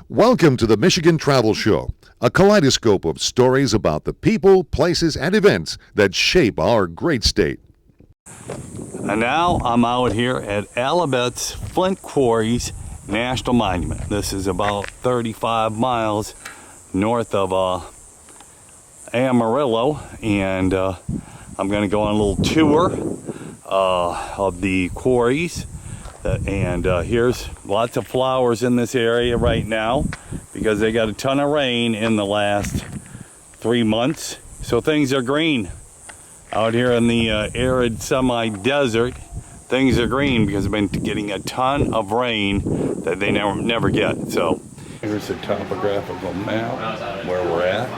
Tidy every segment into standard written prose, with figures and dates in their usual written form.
Welcome to the Michigan Travel Show, a kaleidoscope of stories about the people, places, and events that shape our great state. And now I'm out here at Alibates Flint Quarries National Monument. This is about 35 miles north of Amarillo, and I'm going to go on a little tour of the quarries. And here's lots of flowers in this area right now because they got a ton of rain in the last 3 months. So things are green. Out here in the arid semi-desert, things are green because they've been getting a ton of rain that they never get. So here's a topographical map where we're at.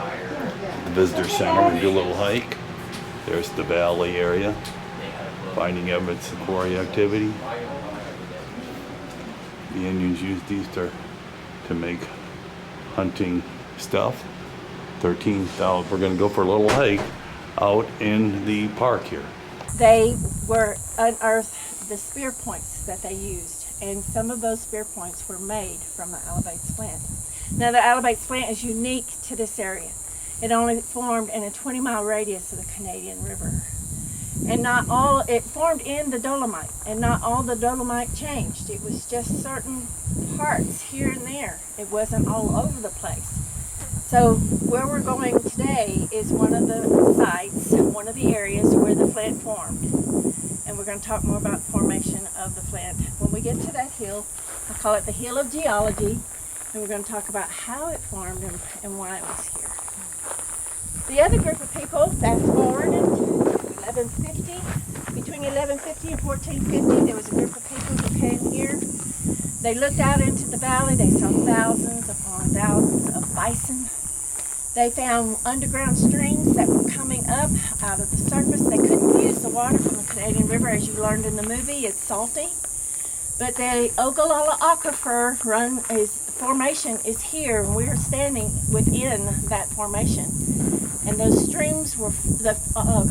The visitor center. We do a little hike. There's the valley area. Finding evidence of quarry activity. The Indians used these to make hunting stuff. 13,000. We're going to go for a little hike out in the park here. They were unearthed the spear points that they used, and some of those spear points were made from the Alibates Flint. Now the Alibates Flint is unique to this area. It only formed in a 20-mile radius of the Canadian River. And it formed in the dolomite, and not all the dolomite changed. It was just certain parts here and there. It wasn't all over the place. So where we're going today is one of the sites, one of the areas where the flint formed. And we're going to talk more about the formation of the flint. When we get to that hill, I call it the Hill of Geology, and we're going to talk about how it formed and why it was here. The other group of people, fast forward into 1150, between 1150 and 1450, there was a group of people who came here. They looked out into the valley. They saw thousands upon thousands of bison. They found underground streams that were coming up out of the surface. They couldn't use the water from the Canadian River, as you learned in the movie. It's salty. But the Ogallala Aquifer formation is here, and we're standing within that formation. And those streams the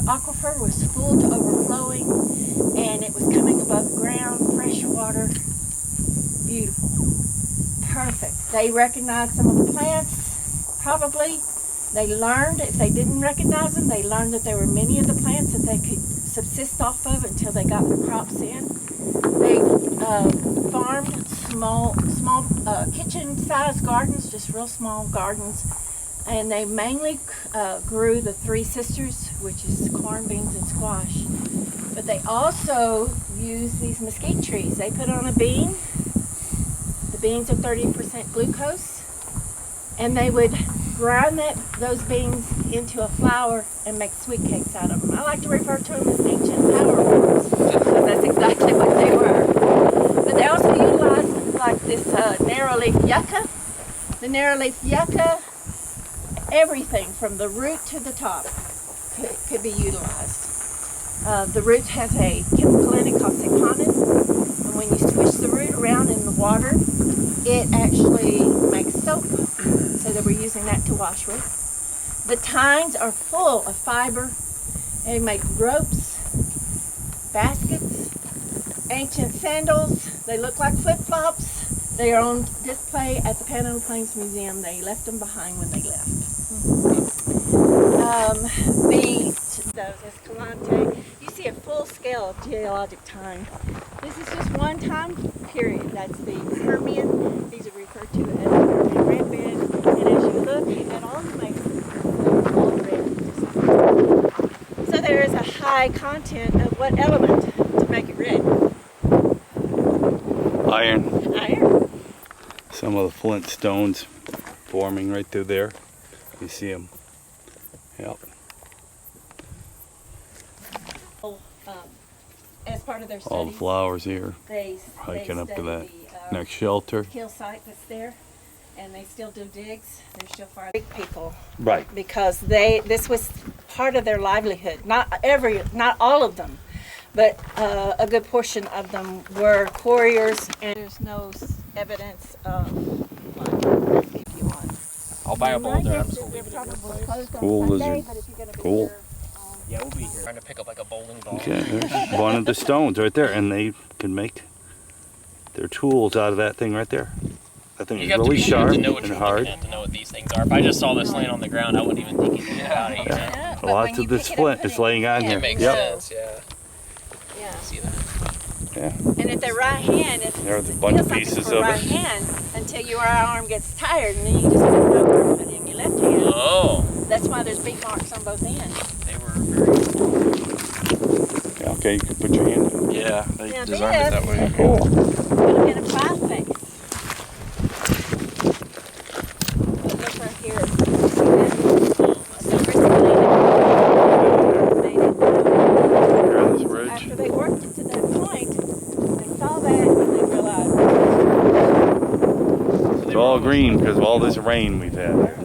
aquifer was full to overflowing, and it was coming above ground, fresh water, beautiful, perfect. They recognized some of the plants, probably. They learned, if they didn't recognize them, they learned that there were many of the plants that they could subsist off of until they got the crops in. They farmed small kitchen-sized gardens, just real small gardens. And they mainly grew the Three Sisters, which is corn, beans, and squash. But they also used these mesquite trees. They put on a bean. The beans are 30% glucose. And they would grind those beans into a flour and make sweet cakes out of them. I like to refer to them as ancient power worms, because that's exactly what they were. But they also utilized like this narrow-leaf yucca. The narrow-leaf yucca, everything from the root to the top could be utilized. The root has a chemical in it called saponin, and when you swish the root around in the water, it actually makes soap. So they were using that to wash with. The tines are full of fiber. They make ropes, baskets, ancient sandals. They look like flip-flops. They are on display at the Panhandle Plains Museum. They left them behind when they left. Those Escalante, you see a full scale of geologic time. This is just one time period. That's the Permian. These are referred to as the Permian red bed. And as you look at all the masons, all red. So there is a high content of what element to make it red? Iron. Iron. Some of the flint stones forming right through there. You see them. Yep. As part of their studies, all the flowers here. They hiking up to that the, next shelter. Kill site that's there, and they still do digs. They're still farming people, Right. Because this was part of their livelihood. Not all of them, but a good portion of them were quarriers. And there's no evidence of. If you want. I'll buy a boulder. I'm just gonna leave it They're in this probably place. closed on Cool Sunday, lizard. but if you're gonna be Cool. here, Yeah, we'll be here. Trying to pick up like a bowling ball. Okay, there's one of the stones right there, and they can make their tools out of that thing right there. That thing You is have really to sharp know what and you're hard. looking at to know what these things are. If I just saw this laying on the ground, I wouldn't even think anything about it. You know? Yeah, but Lots when of you this pick it up, flint put is it laying on in, here. It makes Yep. sense, yeah. Yeah. See that? Yeah. And at the right hand, There's a it bunch feels of like it's pieces for of right it. hand until your arm gets tired, and then you just flip it over and put it in your left hand. Oh, That's why there's beak marks on both ends. they were very. Yeah, okay, you can put your hand in. Yeah, they Now designed it that way. Cool. Put it in a five face. Look right here. See that? So originally they Here on this ridge. after they worked it to that point, they saw that and they realized It's all green because of all this rain we've had here.